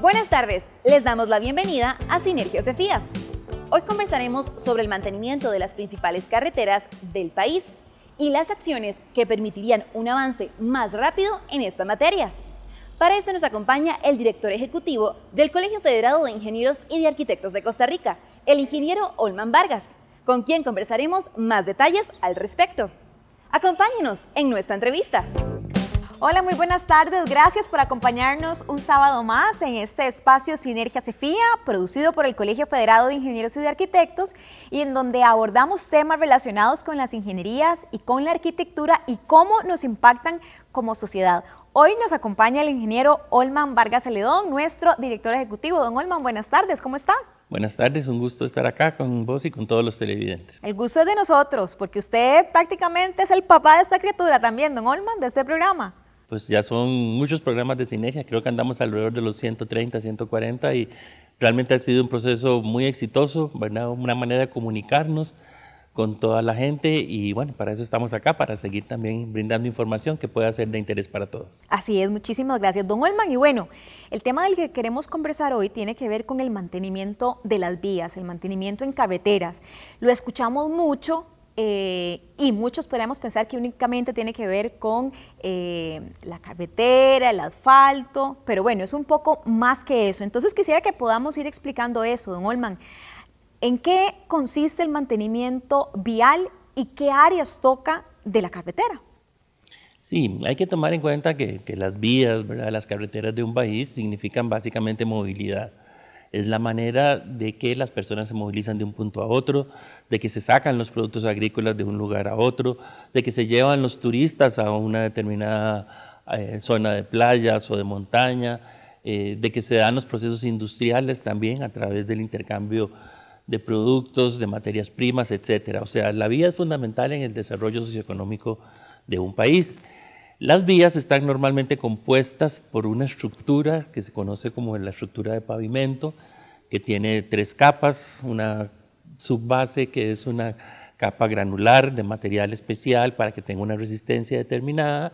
Buenas tardes, les damos la bienvenida a Sinergia CFIA. Hoy conversaremos sobre el mantenimiento de las principales carreteras del país y las acciones que permitirían un avance más rápido en esta materia. Para esto nos acompaña el director ejecutivo del Colegio Federado de Ingenieros y de Arquitectos de Costa Rica, el ingeniero Olman Vargas, con quien conversaremos más detalles al respecto. Acompáñenos en nuestra entrevista. Hola, muy buenas tardes. Gracias por acompañarnos un sábado más en este espacio Sinergia CFIA, producido por el Colegio Federado de Ingenieros y de Arquitectos, y en donde abordamos temas relacionados con las ingenierías y con la arquitectura y cómo nos impactan como sociedad. Hoy nos acompaña el ingeniero Olman Vargas Celedón, nuestro director ejecutivo. Don Olman, buenas tardes, ¿cómo está? Buenas tardes, un gusto estar acá con vos y con todos los televidentes. El gusto es de nosotros, porque usted prácticamente es el papá de esta criatura también, don Olman, de este programa. Pues ya son muchos programas de Sinergia, creo que andamos alrededor de los 130, 140 y realmente ha sido un proceso muy exitoso, ¿verdad? Una manera de comunicarnos con toda la gente y bueno, para eso estamos acá, para seguir también brindando información que pueda ser de interés para todos. Así es, muchísimas gracias, don Olman. Y bueno, el tema del que queremos conversar hoy tiene que ver con el mantenimiento de las vías, el mantenimiento en carreteras. Lo escuchamos mucho. Y muchos podríamos pensar que únicamente tiene que ver con la carretera, el asfalto, pero bueno, es un poco más que eso. Entonces quisiera que podamos ir explicando eso, don Olman. ¿En qué consiste el mantenimiento vial y qué áreas toca de la carretera? Sí, hay que tomar en cuenta que las vías, ¿verdad? Las carreteras de un país significan básicamente movilidad. Es la manera de que las personas se movilizan de un punto a otro, de que se sacan los productos agrícolas de un lugar a otro, de que se llevan los turistas a una determinada zona de playas o de montaña, de que se dan los procesos industriales también a través del intercambio de productos, de materias primas, etcétera. O sea, la vía es fundamental en el desarrollo socioeconómico de un país. Las vías están normalmente compuestas por una estructura que se conoce como la estructura de pavimento, que tiene 3 capas, una subbase que es una capa granular de material especial para que tenga una resistencia determinada,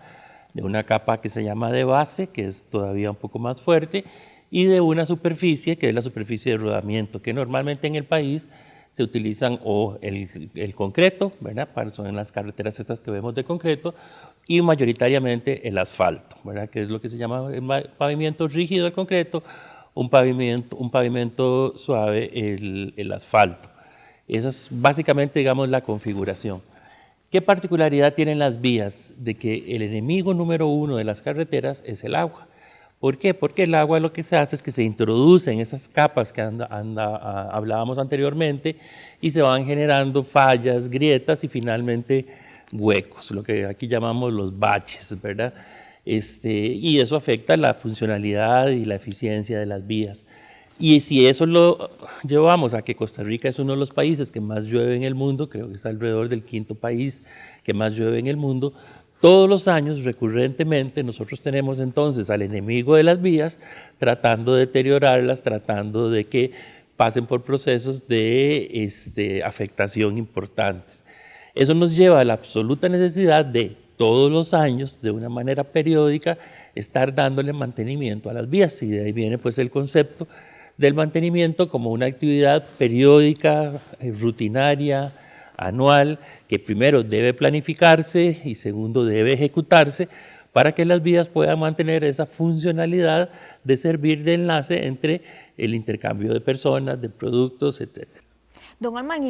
de una capa que se llama de base, que es todavía un poco más fuerte, y de una superficie que es la superficie de rodamiento, que normalmente en el país se utilizan o el concreto, ¿verdad? Son las carreteras estas que vemos de concreto, y mayoritariamente el asfalto, ¿verdad? Que es lo que se llama el pavimento rígido de concreto, un pavimento suave, el asfalto. Esa es básicamente, digamos, la configuración. ¿Qué particularidad tienen las vías? De que el enemigo número 1 de las carreteras es el agua. ¿Por qué? Porque el agua lo que se hace es que se introduce en esas capas que hablábamos anteriormente y se van generando fallas, grietas y finalmente huecos, lo que aquí llamamos los baches, ¿verdad? Y eso afecta la funcionalidad y la eficiencia de las vías. Y si eso lo llevamos a que Costa Rica es uno de los países que más llueve en el mundo, creo que es alrededor del 5º país que más llueve en el mundo, todos los años, recurrentemente, nosotros tenemos entonces al enemigo de las vías tratando de deteriorarlas, tratando de que pasen por procesos de afectación importantes. Eso nos lleva a la absoluta necesidad de todos los años, de una manera periódica, estar dándole mantenimiento a las vías. Y de ahí viene pues el concepto del mantenimiento como una actividad periódica, rutinaria, anual, que primero debe planificarse y segundo debe ejecutarse para que las vías puedan mantener esa funcionalidad de servir de enlace entre el intercambio de personas, de productos, etc. Don Olman,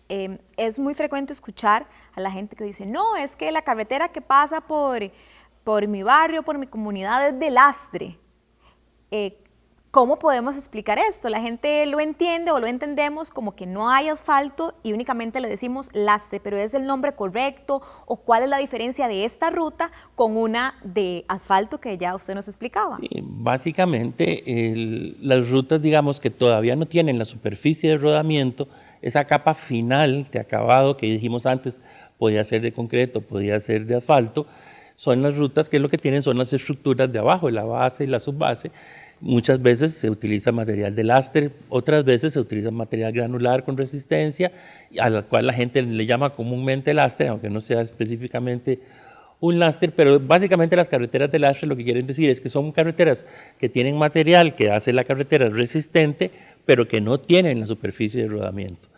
es muy frecuente escuchar a la gente que dice, no, es que la carretera que pasa por mi barrio, por mi comunidad es de lastre. ¿Cómo podemos explicar esto? La gente lo entiende o lo entendemos como que no hay asfalto y únicamente le decimos lastre, pero ¿es el nombre correcto? ¿O cuál es la diferencia de esta ruta con una de asfalto que ya usted nos explicaba? Sí, básicamente las rutas, digamos, que todavía no tienen la superficie de rodamiento, esa capa final de acabado que dijimos antes, podía ser de concreto, podía ser de asfalto, son las rutas que lo que tienen son las estructuras de abajo, la base y la subbase. Muchas veces se utiliza material de lastre, otras veces se utiliza material granular con resistencia, a la cual la gente le llama comúnmente lastre, aunque no sea específicamente un lastre, pero básicamente las carreteras de lastre lo que quieren decir es que son carreteras que tienen material que hace la carretera resistente, pero que no tienen la superficie de rodamiento.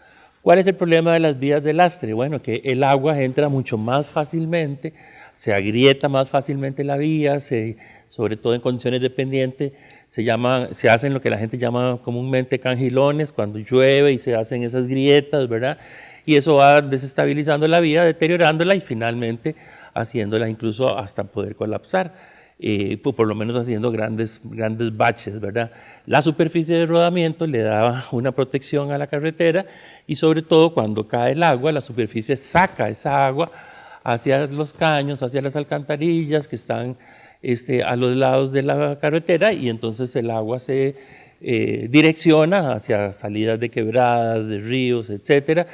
¿Cuál es el problema de las vías de lastre? Bueno, que el agua entra mucho más fácilmente, se agrieta más fácilmente la vía, sobre todo en condiciones de pendiente, se hacen lo que la gente llama comúnmente cangilones, cuando llueve y se hacen esas grietas, ¿verdad? Y eso va desestabilizando la vía, deteriorándola y finalmente haciéndola incluso hasta poder colapsar, por lo menos haciendo grandes baches, ¿verdad? La superficie de rodamiento le da una protección a la carretera y sobre todo cuando cae el agua, la superficie saca esa agua hacia los caños, hacia las alcantarillas que están a los lados de la carretera y entonces el agua se direcciona hacia salidas de quebradas, de ríos, etcétera,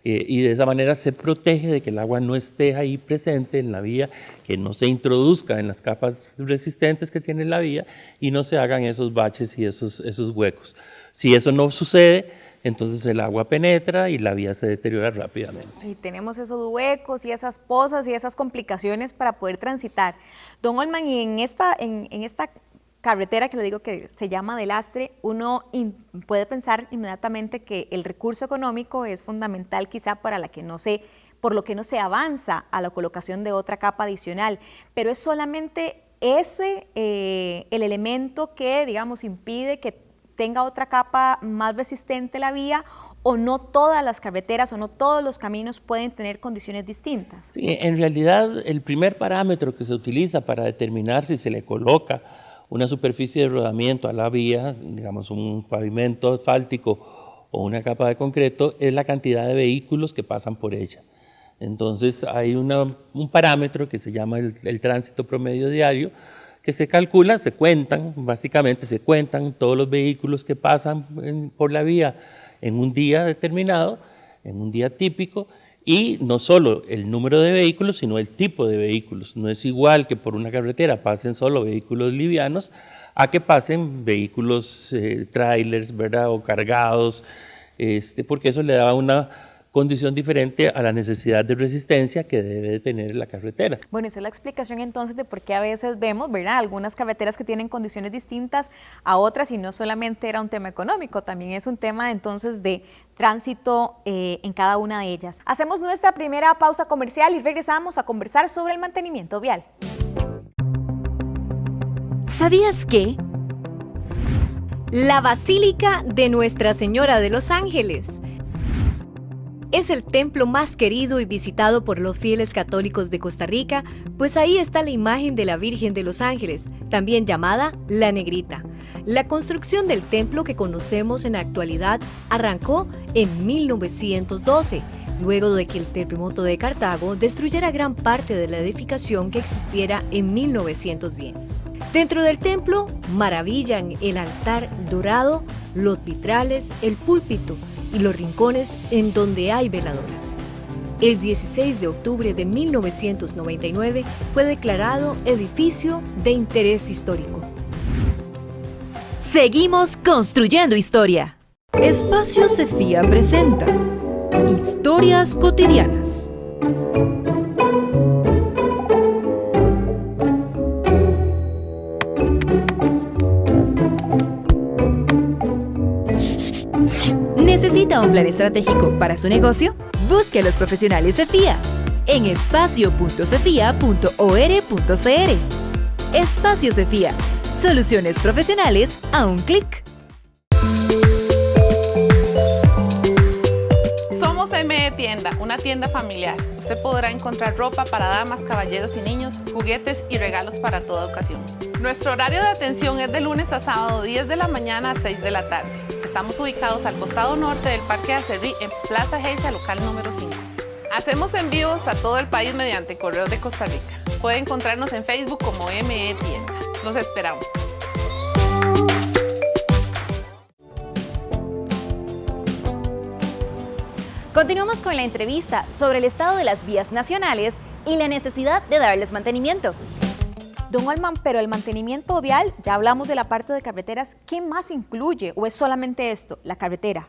y de esa manera se protege de que el agua no esté ahí presente en la vía, que no se introduzca en las capas resistentes que tiene la vía y no se hagan esos baches y esos huecos. Si eso no sucede, entonces el agua penetra y la vía se deteriora rápidamente. Y tenemos esos huecos y esas pozas y esas complicaciones para poder transitar. Don Olman, y en esta carretera que le digo que se llama de lastre, uno puede pensar inmediatamente que el recurso económico es fundamental quizá por lo que no se avanza a la colocación de otra capa adicional, pero es solamente ese el elemento que, digamos, impide que tenga otra capa más resistente la vía, o no todas las carreteras o no todos los caminos pueden tener condiciones distintas. Sí, en realidad el primer parámetro que se utiliza para determinar si se le coloca una superficie de rodamiento a la vía, digamos un pavimento asfáltico o una capa de concreto, es la cantidad de vehículos que pasan por ella. Entonces hay un parámetro que se llama el tránsito promedio diario, que se calcula, básicamente se cuentan todos los vehículos que pasan por la vía en un día determinado, en un día típico, y no solo el número de vehículos, sino el tipo de vehículos. No es igual que por una carretera pasen solo vehículos livianos a que pasen vehículos trailers, ¿verdad? O cargados, porque eso le da una condición diferente a la necesidad de resistencia que debe de tener la carretera. Bueno, esa es la explicación entonces de por qué a veces vemos, ¿verdad?, algunas carreteras que tienen condiciones distintas a otras, y no solamente era un tema económico, también es un tema entonces de tránsito en cada una de ellas. Hacemos nuestra primera pausa comercial y regresamos a conversar sobre el mantenimiento vial. ¿Sabías que? La Basílica de Nuestra Señora de los Ángeles es el templo más querido y visitado por los fieles católicos de Costa Rica, pues ahí está la imagen de la Virgen de los Ángeles, también llamada La Negrita. La construcción del templo que conocemos en la actualidad arrancó en 1912, luego de que el terremoto de Cartago destruyera gran parte de la edificación que existiera en 1910. Dentro del templo maravillan el altar dorado, los vitrales, el púlpito y los rincones en donde hay veladoras. El 16 de octubre de 1999 fue declarado edificio de interés histórico. Seguimos construyendo historia. Espacio Cefía presenta Historias cotidianas. ¿Necesita un plan estratégico para su negocio? Busque a los profesionales Cefía en espacio.cefía.or.cr. Espacio Cefía, soluciones profesionales a un clic. Somos ME Tienda, una tienda familiar. Usted podrá encontrar ropa para damas, caballeros y niños, juguetes y regalos para toda ocasión. Nuestro horario de atención es de lunes a sábado, 10 de la mañana a 6 de la tarde. Estamos ubicados al costado norte del Parque Acerrí, en Plaza Geisha, local número 5. Hacemos envíos a todo el país mediante Correos de Costa Rica. Puede encontrarnos en Facebook como ME Tienda. Los esperamos. Continuamos con la entrevista sobre el estado de las vías nacionales y la necesidad de darles mantenimiento. Don Olman, pero el mantenimiento vial, ya hablamos de la parte de carreteras, ¿qué más incluye o es solamente esto, la carretera?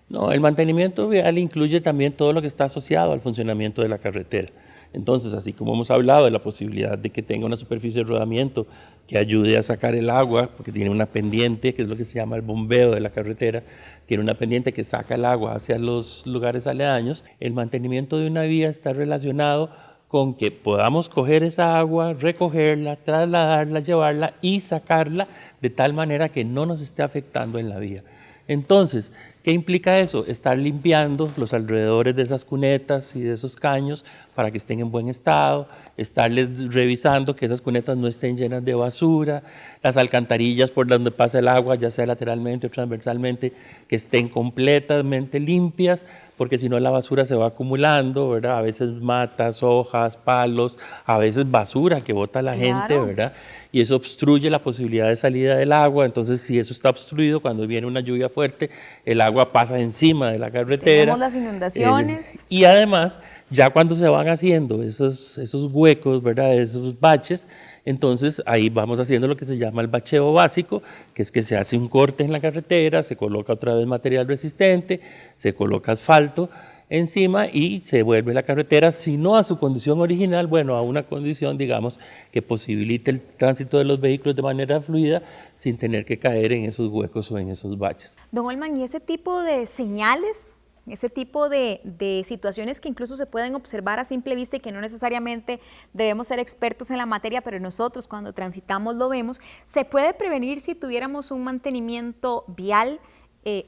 No, el mantenimiento vial incluye también todo lo que está asociado al funcionamiento de la carretera. Entonces, así como hemos hablado de la posibilidad de que tenga una superficie de rodamiento que ayude a sacar el agua, porque tiene una pendiente, que es lo que se llama el bombeo de la carretera, tiene una pendiente que saca el agua hacia los lugares aledaños, el mantenimiento de una vía está relacionado con que podamos coger esa agua, recogerla, trasladarla, llevarla y sacarla de tal manera que no nos esté afectando en la vía. Entonces, ¿qué implica eso? Estar limpiando los alrededores de esas cunetas y de esos caños para que estén en buen estado, estarles revisando que esas cunetas no estén llenas de basura, las alcantarillas por donde pasa el agua, ya sea lateralmente o transversalmente, que estén completamente limpias, porque si no la basura se va acumulando, ¿verdad? A veces matas, hojas, palos, a veces basura que bota la gente, ¿verdad? Y eso obstruye la posibilidad de salida del agua. Entonces, si eso está obstruido, cuando viene una lluvia fuerte, el agua pasa encima de la carretera. Tenemos las inundaciones. Y además, ya cuando se van haciendo esos huecos, ¿verdad? Esos baches, entonces ahí vamos haciendo lo que se llama el bacheo básico, que es que se hace un corte en la carretera, se coloca otra vez material resistente, se coloca asfalto encima y se vuelve la carretera, si no a su condición original, bueno, a una condición, digamos, que posibilite el tránsito de los vehículos de manera fluida sin tener que caer en esos huecos o en esos baches. Don Olman, ¿y ese tipo de señales, ese tipo de situaciones que incluso se pueden observar a simple vista y que no necesariamente debemos ser expertos en la materia, pero nosotros cuando transitamos lo vemos, se puede prevenir si tuviéramos un mantenimiento vial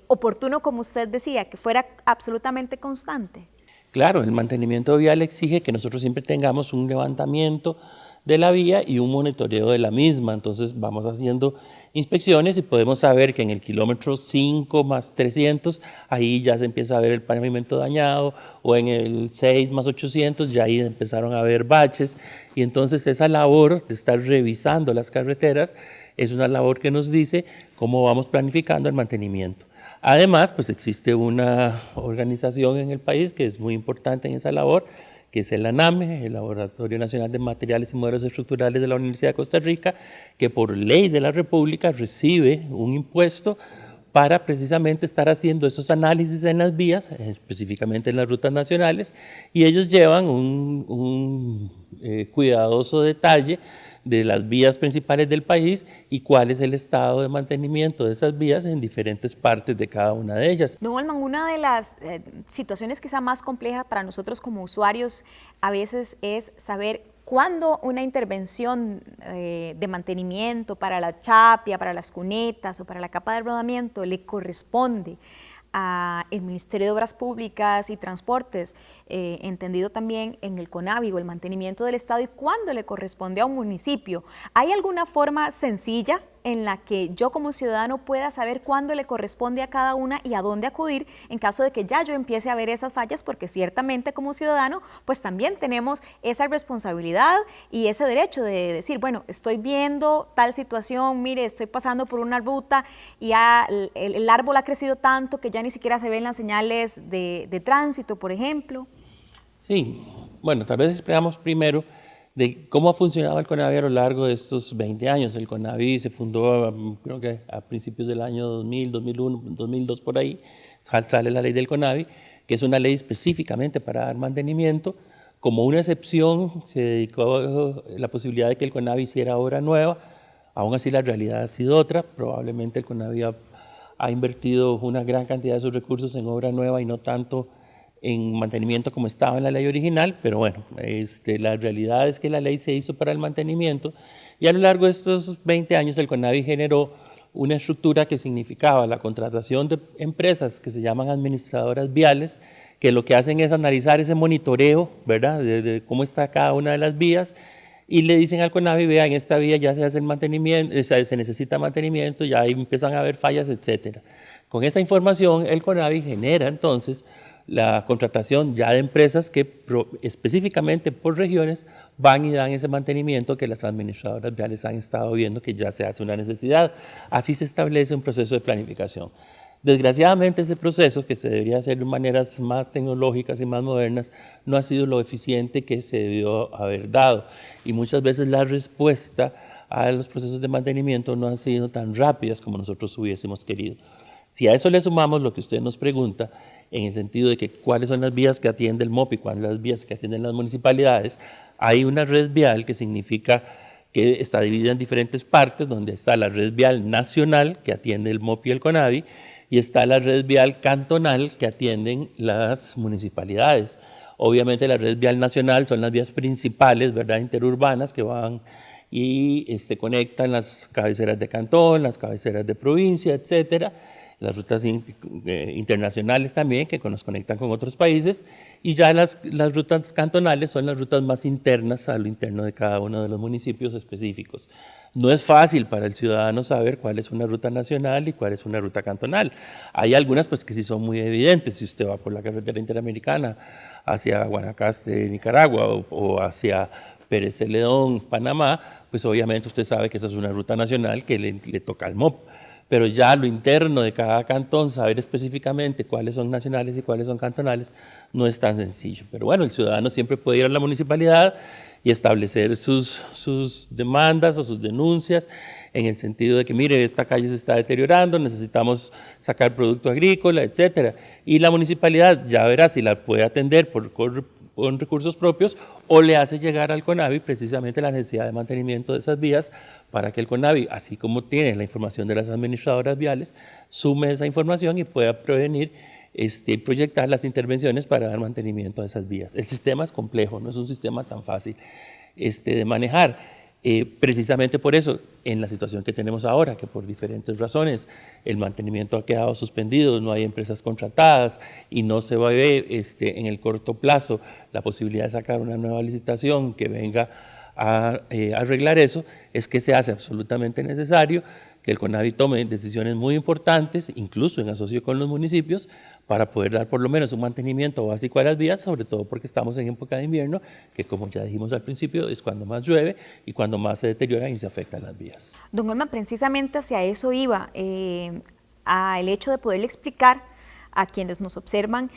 oportuno, como usted decía, que fuera absolutamente constante? Claro, el mantenimiento vial exige que nosotros siempre tengamos un levantamiento de la vía y un monitoreo de la misma. Entonces vamos haciendo inspecciones y podemos saber que en el kilómetro 5 más 300, ahí ya se empieza a ver el pavimento dañado, o en el 6 más 800, ya ahí empezaron a haber baches. Y entonces esa labor de estar revisando las carreteras es una labor que nos dice cómo vamos planificando el mantenimiento. Además, pues existe una organización en el país que es muy importante en esa labor, que es el ANAME, el Laboratorio Nacional de Materiales y Modelos Estructurales de la Universidad de Costa Rica, que por ley de la República recibe un impuesto para precisamente estar haciendo esos análisis en las vías, específicamente en las rutas nacionales, y ellos llevan un cuidadoso detalle de las vías principales del país y cuál es el estado de mantenimiento de esas vías en diferentes partes de cada una de ellas. Don Olman, una de las situaciones quizá más complejas para nosotros como usuarios a veces es saber cuándo una intervención de mantenimiento para la chapia, para las cunetas o para la capa de rodamiento le corresponde al Ministerio de Obras Públicas y Transportes, entendido también en el CONAVI o el mantenimiento del Estado, y cuándo le corresponde a un municipio. ¿Hay alguna forma sencilla en la que yo como ciudadano pueda saber cuándo le corresponde a cada una y a dónde acudir en caso de que ya yo empiece a ver esas fallas? Porque ciertamente como ciudadano pues también tenemos esa responsabilidad y ese derecho de decir, bueno, estoy viendo tal situación, mire, estoy pasando por una ruta y ya el árbol ha crecido tanto que ya ni siquiera se ven las señales de tránsito, por ejemplo. Sí, bueno, tal vez explicamos primero de cómo ha funcionado el CONAVI a lo largo de estos 20 años. El CONAVI se fundó, creo que a principios del año 2000, 2001, 2002, por ahí, sale la ley del CONAVI, que es una ley específicamente para dar mantenimiento. Como una excepción, se dedicó la posibilidad de que el CONAVI hiciera obra nueva. Aún así, la realidad ha sido otra. Probablemente el CONAVI ha invertido una gran cantidad de sus recursos en obra nueva y no tanto en mantenimiento como estaba en la ley original, pero bueno, la realidad es que la ley se hizo para el mantenimiento y a lo largo de estos 20 años el CONAVI generó una estructura que significaba la contratación de empresas que se llaman administradoras viales, que lo que hacen es analizar ese monitoreo, ¿verdad?, de cómo está cada una de las vías, y le dicen al CONAVI, vea, en esta vía ya se hace el mantenimiento, se necesita mantenimiento, ya ahí empiezan a haber fallas, etcétera. Con esa información el CONAVI genera entonces la contratación ya de empresas que específicamente por regiones van y dan ese mantenimiento que las administradoras viales han estado viendo que ya se hace una necesidad. Así se establece un proceso de planificación. Desgraciadamente ese proceso, que se debería hacer de maneras más tecnológicas y más modernas, no ha sido lo eficiente que se debió haber dado. Y muchas veces la respuesta a los procesos de mantenimiento no han sido tan rápidas como nosotros hubiésemos querido. Si a eso le sumamos lo que usted nos pregunta, en el sentido de que cuáles son las vías que atiende el MOP y cuáles son las vías que atienden las municipalidades, hay una red vial que significa que está dividida en diferentes partes, donde está la red vial nacional que atiende el MOP y el CONAVI, y está la red vial cantonal que atienden las municipalidades. Obviamente la red vial nacional son las vías principales, ¿verdad?, interurbanas que van y conectan las cabeceras de cantón, las cabeceras de provincia, etcétera. Las rutas internacionales también, que nos conectan con otros países, y ya las rutas cantonales son las rutas más internas a lo interno de cada uno de los municipios específicos. No es fácil para el ciudadano saber cuál es una ruta nacional y cuál es una ruta cantonal. Hay algunas pues que sí son muy evidentes. Si usted va por la carretera interamericana hacia Guanacaste, Nicaragua, o hacia Pérez Celedón, Panamá, pues obviamente usted sabe que esa es una ruta nacional que le toca al MOP. Pero ya lo interno de cada cantón, saber específicamente cuáles son nacionales y cuáles son cantonales, no es tan sencillo. Pero bueno, el ciudadano siempre puede ir a la municipalidad y establecer sus demandas o sus denuncias en el sentido de que, mire, esta calle se está deteriorando, necesitamos sacar producto agrícola, etcétera. Y la municipalidad ya verá si la puede atender con recursos propios o le hace llegar al CONAVI precisamente la necesidad de mantenimiento de esas vías para que el CONAVI, así como tiene la información de las administradoras viales, sume esa información y pueda prevenir y proyectar las intervenciones para dar mantenimiento a esas vías. El sistema es complejo, no es un sistema tan fácil de manejar. Precisamente por eso, en la situación que tenemos ahora, que por diferentes razones el mantenimiento ha quedado suspendido, no hay empresas contratadas y no se va a ver en el corto plazo la posibilidad de sacar una nueva licitación que venga a arreglar eso, es que se hace absolutamente necesario que el CONAVI tome decisiones muy importantes, incluso en asocio con los municipios, para poder dar por lo menos un mantenimiento básico a las vías, sobre todo porque estamos en época de invierno, que como ya dijimos al principio, es cuando más llueve y cuando más se deterioran y se afectan las vías. Don Olman, precisamente hacia eso iba, al hecho de poderle explicar a quienes nos observan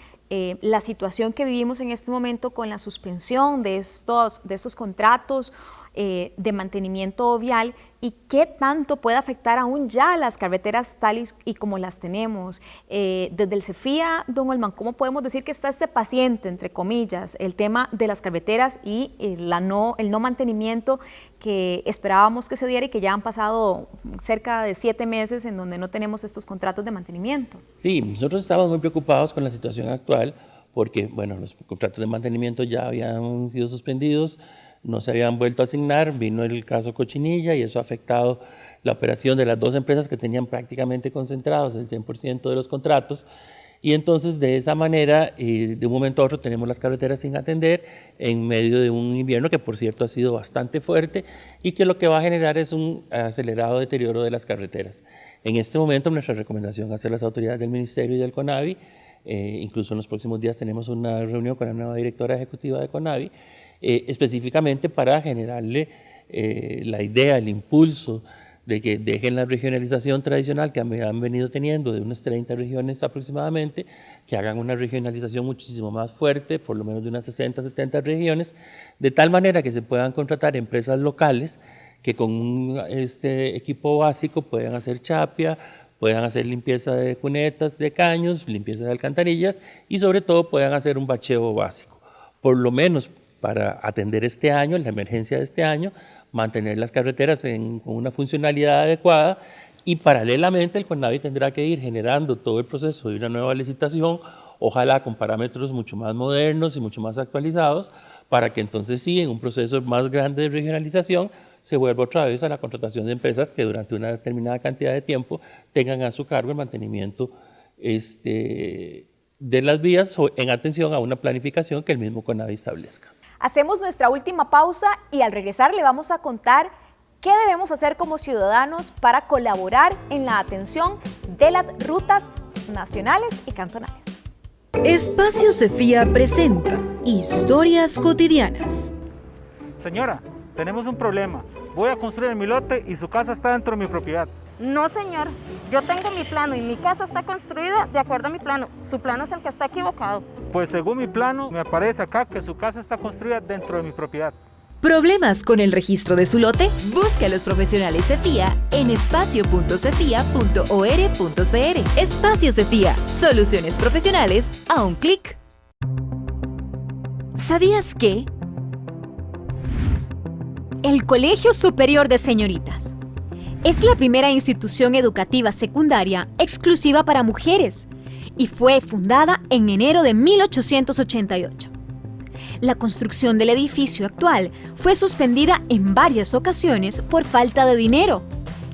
la situación que vivimos en este momento con la suspensión de estos contratos de mantenimiento vial y qué tanto puede afectar aún ya las carreteras tal y como las tenemos. Desde el CEFIA, don Olman, ¿cómo podemos decir que está este paciente, entre comillas, el tema de las carreteras y el no mantenimiento que esperábamos que se diera y que ya han pasado cerca de 7 meses en donde no tenemos estos contratos de mantenimiento? Sí, nosotros estamos muy preocupados con la situación actual porque, bueno, los contratos de mantenimiento ya habían sido suspendidos, no se habían vuelto a asignar, vino el caso Cochinilla y eso ha afectado la operación de las 2 empresas que tenían prácticamente concentrados el 100% de los contratos, y entonces de esa manera, de un momento a otro tenemos las carreteras sin atender en medio de un invierno que por cierto ha sido bastante fuerte y que lo que va a generar es un acelerado deterioro de las carreteras. En este momento nuestra recomendación hacia las autoridades del Ministerio y del CONAVI, incluso en los próximos días tenemos una reunión con la nueva directora ejecutiva de CONAVI, específicamente para generarle la idea, el impulso de que dejen la regionalización tradicional que han venido teniendo de unas 30 regiones aproximadamente, que hagan una regionalización muchísimo más fuerte, por lo menos de unas 60, 70 regiones, de tal manera que se puedan contratar empresas locales que con un equipo básico puedan hacer chapia, puedan hacer limpieza de cunetas, de caños, limpieza de alcantarillas y sobre todo puedan hacer un bacheo básico, por lo menos para atender este año, la emergencia de este año, mantener las carreteras con una funcionalidad adecuada y paralelamente el CONAVI tendrá que ir generando todo el proceso de una nueva licitación, ojalá con parámetros mucho más modernos y mucho más actualizados, para que entonces sí, en un proceso más grande de regionalización, se vuelva otra vez a la contratación de empresas que durante una determinada cantidad de tiempo tengan a su cargo el mantenimiento de las vías en atención a una planificación que el mismo CONAVI establezca. Hacemos nuestra última pausa y al regresar le vamos a contar qué debemos hacer como ciudadanos para colaborar en la atención de las rutas nacionales y cantonales. Espacio CEFIA presenta Historias Cotidianas. Señora, tenemos un problema. Voy a construir en mi lote y su casa está dentro de mi propiedad. No, señor. Yo tengo mi plano y mi casa está construida de acuerdo a mi plano. Su plano es el que está equivocado. Pues según mi plano, me aparece acá que su casa está construida dentro de mi propiedad. ¿Problemas con el registro de su lote? Busque a los profesionales Cefía en espacio.cefía.or.cr. Espacio Cefía, soluciones profesionales a un clic. ¿Sabías que? El Colegio Superior de Señoritas es la primera institución educativa secundaria exclusiva para mujeres y fue fundada en enero de 1888. La construcción del edificio actual fue suspendida en varias ocasiones por falta de dinero.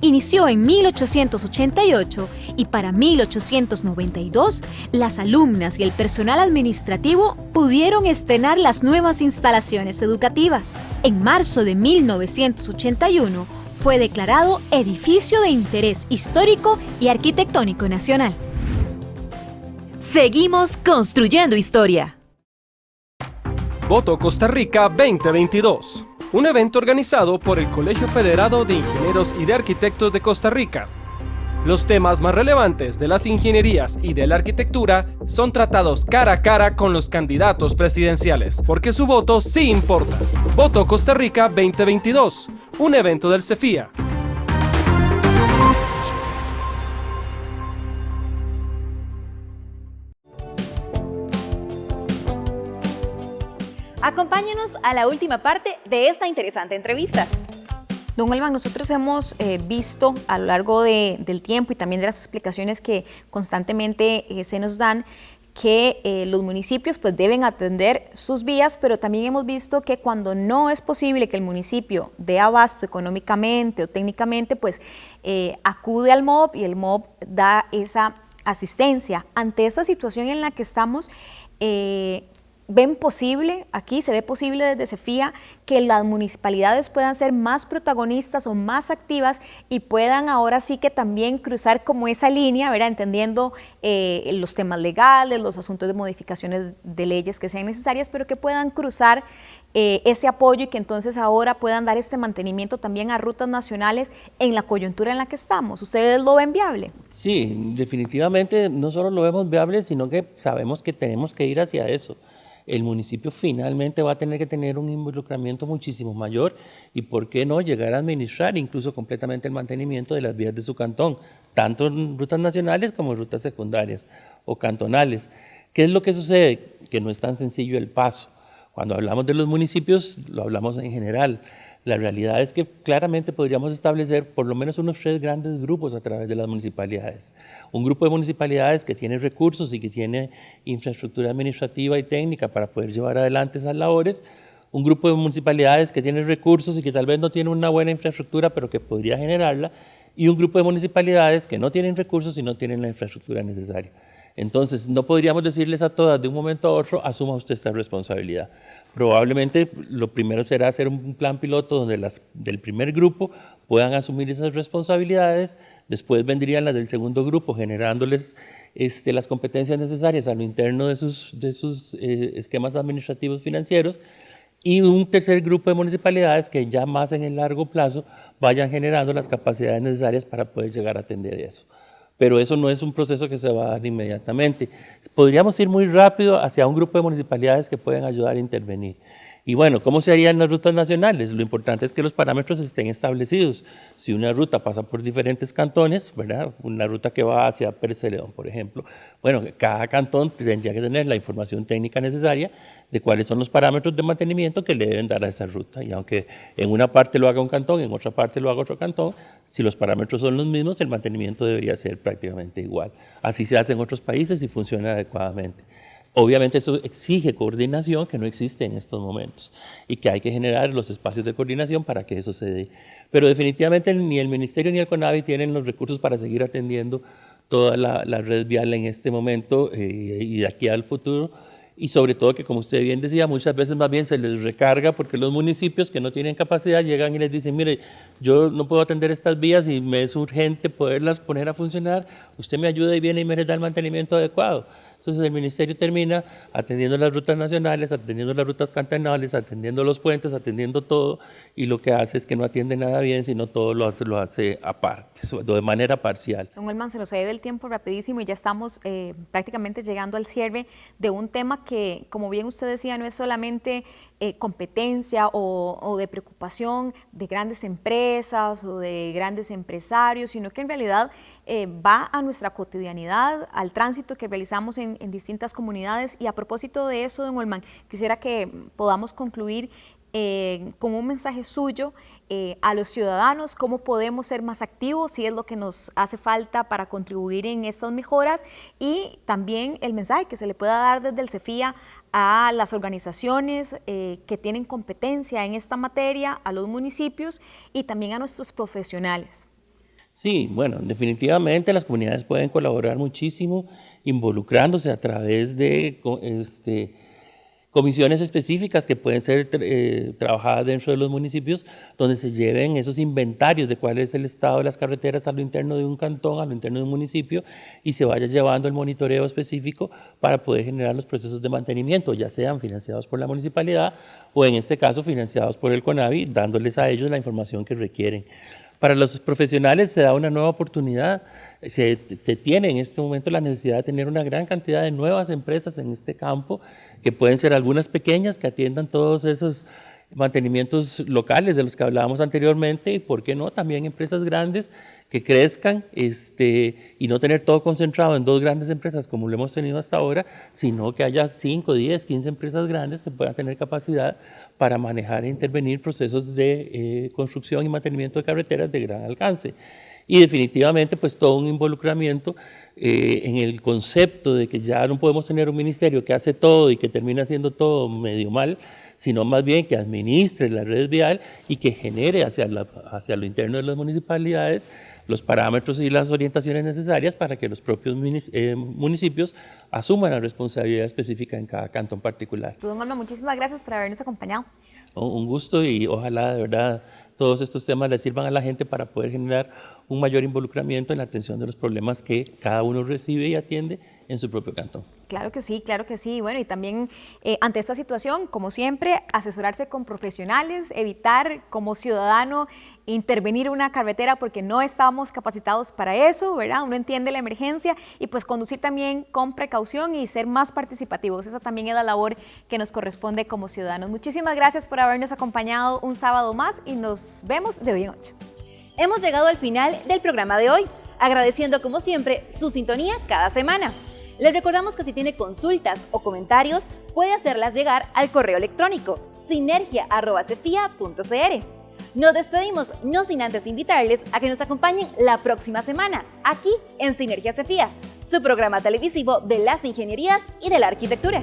Inició en 1888 y para 1892 las alumnas y el personal administrativo pudieron estrenar las nuevas instalaciones educativas. En marzo de 1981 fue declarado Edificio de Interés Histórico y Arquitectónico Nacional. Seguimos construyendo historia. Voto Costa Rica 2022, un evento organizado por el Colegio Federado de Ingenieros y de Arquitectos de Costa Rica. Los temas más relevantes de las ingenierías y de la arquitectura son tratados cara a cara con los candidatos presidenciales, porque su voto sí importa. Voto Costa Rica 2022, un evento del Cefía. Acompáñenos a la última parte de esta interesante entrevista. Don Olman, nosotros hemos visto a lo largo del tiempo y también de las explicaciones que constantemente se nos dan que los municipios pues deben atender sus vías, pero también hemos visto que cuando no es posible que el municipio dé abasto económicamente o técnicamente, pues acude al MOB y el MOB da esa asistencia. Ante esta situación en la que estamos, ¿ven posible, aquí se ve posible desde Cefía, que las municipalidades puedan ser más protagonistas o más activas y puedan ahora sí que también cruzar como esa línea, ¿verdad? Entendiendo los temas legales, los asuntos de modificaciones de leyes que sean necesarias, pero que puedan cruzar ese apoyo y que entonces ahora puedan dar este mantenimiento también a rutas nacionales en la coyuntura en la que estamos? ¿Ustedes lo ven viable? Sí, definitivamente no solo lo vemos viable, sino que sabemos que tenemos que ir hacia eso. El municipio finalmente va a tener que tener un involucramiento muchísimo mayor y, ¿por qué no?, llegar a administrar incluso completamente el mantenimiento de las vías de su cantón, tanto en rutas nacionales como en rutas secundarias o cantonales. ¿Qué es lo que sucede? Que no es tan sencillo el paso. Cuando hablamos de los municipios, lo hablamos en general. La realidad es que claramente podríamos establecer por lo menos unos 3 grandes grupos a través de las municipalidades. Un grupo de municipalidades que tiene recursos y que tiene infraestructura administrativa y técnica para poder llevar adelante esas labores. Un grupo de municipalidades que tiene recursos y que tal vez no tiene una buena infraestructura, pero que podría generarla. Y un grupo de municipalidades que no tienen recursos y no tienen la infraestructura necesaria. Entonces, no podríamos decirles a todas de un momento a otro, asuma usted esta responsabilidad. Probablemente lo primero será hacer un plan piloto donde las del primer grupo puedan asumir esas responsabilidades, después vendrían las del segundo grupo, generándoles las competencias necesarias a lo interno de sus esquemas administrativos financieros, y un tercer grupo de municipalidades que ya más en el largo plazo vayan generando las capacidades necesarias para poder llegar a atender eso. Pero eso no es un proceso que se va a dar inmediatamente. Podríamos ir muy rápido hacia un grupo de municipalidades que pueden ayudar a intervenir. Y bueno, ¿cómo se harían las rutas nacionales? Lo importante es que los parámetros estén establecidos. Si una ruta pasa por diferentes cantones, ¿verdad?, una ruta que va hacia Pérez Celedón, por ejemplo, bueno, cada cantón tendría que tener la información técnica necesaria de cuáles son los parámetros de mantenimiento que le deben dar a esa ruta. Y aunque en una parte lo haga un cantón, en otra parte lo haga otro cantón, si los parámetros son los mismos, el mantenimiento debería ser prácticamente igual. Así se hace en otros países y funciona adecuadamente. Obviamente eso exige coordinación que no existe en estos momentos y que hay que generar los espacios de coordinación para que eso se dé. Pero definitivamente ni el Ministerio ni el CONAVI tienen los recursos para seguir atendiendo toda la red vial en este momento y de aquí al futuro. Y sobre todo que, como usted bien decía, muchas veces más bien se les recarga porque los municipios que no tienen capacidad llegan y les dicen, mire, yo no puedo atender estas vías y me es urgente poderlas poner a funcionar, usted me ayuda y viene y me les da el mantenimiento adecuado. Entonces el ministerio termina atendiendo las rutas nacionales, atendiendo las rutas cantonales, atendiendo los puentes, atendiendo todo, y lo que hace es que no atiende nada bien, sino todo lo hace aparte, de manera parcial. Don Olman, se nos ha ido el tiempo rapidísimo y ya estamos prácticamente llegando al cierre de un tema que, como bien usted decía, no es solamente competencia o de preocupación de grandes empresas o de grandes empresarios, sino que en realidad va a nuestra cotidianidad, al tránsito que realizamos en distintas comunidades. Y a propósito de eso, don Olman, quisiera que podamos concluir con un mensaje suyo a los ciudadanos, cómo podemos ser más activos, si es lo que nos hace falta para contribuir en estas mejoras, y también el mensaje que se le pueda dar desde el CEFIA a las organizaciones que tienen competencia en esta materia, a los municipios y también a nuestros profesionales. Sí, bueno, definitivamente las comunidades pueden colaborar muchísimo involucrándose a través de comisiones específicas que pueden ser trabajadas dentro de los municipios, donde se lleven esos inventarios de cuál es el estado de las carreteras a lo interno de un cantón, a lo interno de un municipio, y se vaya llevando el monitoreo específico para poder generar los procesos de mantenimiento, ya sean financiados por la municipalidad o en este caso financiados por el CONAVI, dándoles a ellos la información que requieren. Para los profesionales se da una nueva oportunidad, se tiene en este momento la necesidad de tener una gran cantidad de nuevas empresas en este campo, que pueden ser algunas pequeñas que atiendan todos esos mantenimientos locales de los que hablábamos anteriormente, y por qué no, también empresas grandes que crezcan y no tener todo concentrado en 2 grandes empresas como lo hemos tenido hasta ahora, sino que haya 5, 10, 15 empresas grandes que puedan tener capacidad para manejar e intervenir procesos de construcción y mantenimiento de carreteras de gran alcance. Y definitivamente pues todo un involucramiento en el concepto de que ya no podemos tener un ministerio que hace todo y que termina haciendo todo medio mal, sino más bien que administre la red vial y que genere hacia lo interno de las municipalidades los parámetros y las orientaciones necesarias para que los propios municipios asuman la responsabilidad específica en cada cantón particular. Don Olman, muchísimas gracias por habernos acompañado. Un gusto, y ojalá de verdad todos estos temas le sirvan a la gente para poder generar un mayor involucramiento en la atención de los problemas que cada uno recibe y atiende en su propio cantón. Claro que sí, claro que sí. Bueno, y también ante esta situación, como siempre, asesorarse con profesionales, evitar como ciudadano intervenir en una carretera porque no estamos capacitados para eso, ¿verdad? Uno entiende la emergencia, y pues conducir también con precaución y ser más participativos. Esa también es la labor que nos corresponde como ciudadanos. Muchísimas gracias por habernos acompañado un sábado más y nos vemos de hoy en 8. Hemos llegado al final del programa de hoy, agradeciendo como siempre su sintonía cada semana. Les recordamos que si tiene consultas o comentarios, puede hacerlas llegar al correo electrónico sinergia@cefia.cr. Nos despedimos, no sin antes invitarles a que nos acompañen la próxima semana, aquí en Sinergia CEFIA, su programa televisivo de las ingenierías y de la arquitectura.